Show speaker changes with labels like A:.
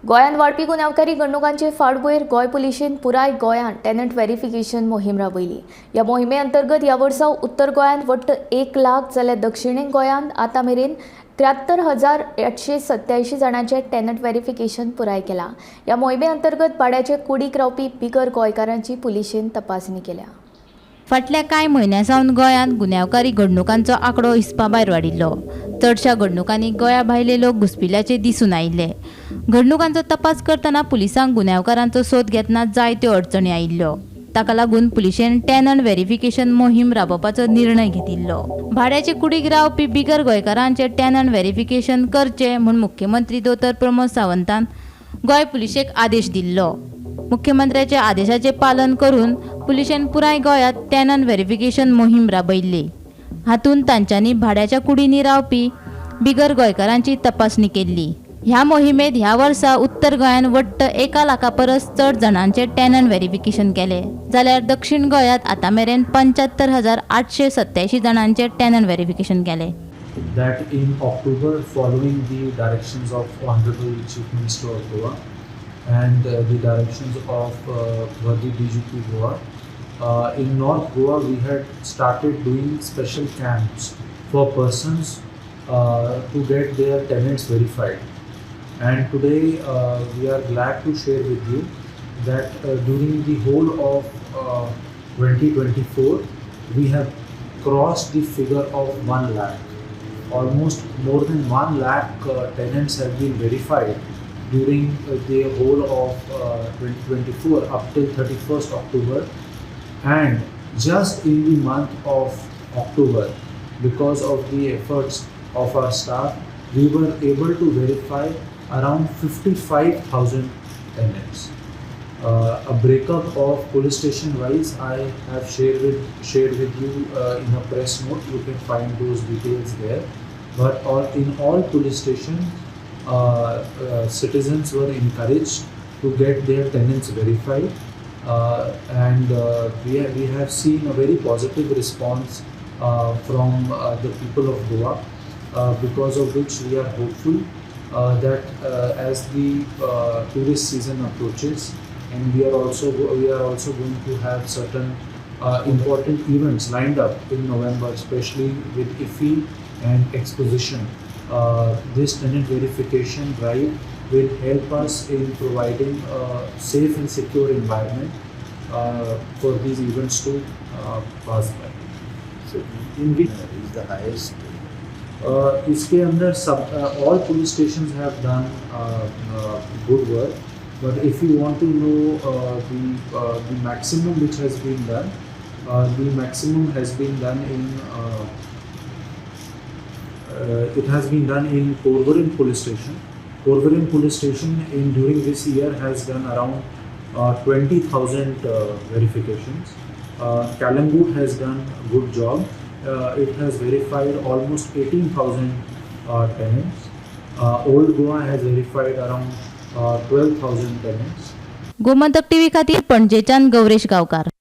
A: गोंयांत वाडपी गुन्यांवकारी घडणुकांचे फाटभुंयेर गोंय पुलिशेन पुराय गोंयांत टेनंट व्हेरिफिकेशन मोहीम राबयली। ह्या मोहिमे अंतर्गत ह्या वर्सा उत्तर गोंयांत वट्ट 1 लाख जाल्यार दक्षिणेक गोंयांत आतां मेरेन 73,887 जाणांचे टेनंट व्हेरिफिकेशन पुराय केला। ह्या मोहिमे अंतर्गत भाड्याचे कुडीक रावपी बिगर गोंयकारांची पुलिशेन तपासणी केल्या।
B: फाटल्या कांय म्हयन्यांसावन गोंयांत गुन्यांवकारी घडणुकांचो आंकडो हिसपाभायर वाडिल्लो। चडशा घडणुकांनी गोंया भायले लोक घुसपिल्ल्याचे दिसून आयिल्ले। घडणुकांचो तपास करतना पुलिसांक गुन्यांवकारांचो सोद घेतना जायत्यो अडचणी आयिल्ल्यो। ताका लागून पुलिशेन टेनंट व्हेरिफिकेशन मोहीम राबोवपाचो निर्णय घेतिल्लो। भाड्याचे कुडीक रावपी बिगर गोंयकारांचे टेनंट व्हेरिफिकेशन करचे म्हूण मुख्यमंत्री दोतोर प्रमोद सावंतान गोंय पुलिशेक आदेश दिल्लो। मुख्यमंत्र्याचे आदेशाचे पालन करून पुलिशेन पुराय गोंयांत टेनंट व्हेरिफिकेशन मोहीम राबयिल्ली। हातूंत तांच्यांनी भाड्याच्या कुडींनी रावपी बिगर गोंयकारांची तपासणी केल्ली। ह्या मोहिमेंत ह्या वर्सा उत्तर गोंयांत वट्ट 1 लाखा परस चड जाणांचे टेनंट व्हेरिफिकेशन केले, जाल्यार दक्षिण गोंयांत आतां मेरेन 75,887 जाणांचे टेनंट व्हेरिफिकेशन केले।
C: That in October, following the directions of Honorable Chief Minister of Goa and the directions of the DGP Goa, in North Goa we had started doing special camps for persons to get their tenants verified. And today we are glad to share with you that during the whole of 2024 we have crossed the figure of 1 lakh. Almost more than 1 lakh tenants have been verified during the whole of 2024 up till 31st October, and just in the month of October, because of the efforts of our staff, we were able to verify around 55,000 tenants. A breakup of police station wise I have shared with you in a press note. You can find those details there. But in all police stations, citizens were encouraged to get their tenants verified, and we have seen a very positive response from the people of Goa, because of which we are hopeful that as the tourist season approaches, and we are also going to have certain important events lined up in November, especially with IFI and exposition. This tenant verification drive will help us in providing a safe and secure environment for these events to pass by.
D: So, in which is the highest?
C: इसके अंदर all police stations have done good work, but if you want to know the maximum which has been done, the maximum has been done in it has been done in Porvorim police station. Porvorim police station during this year has done around 20,000 verifications. Kalangut has done a good job. It has verified almost 18,000 tenants. Old Goa has verified around 12,000 tenants.
B: Gomantak TV खातीर पणजेच्यान गौरेश गांवकार।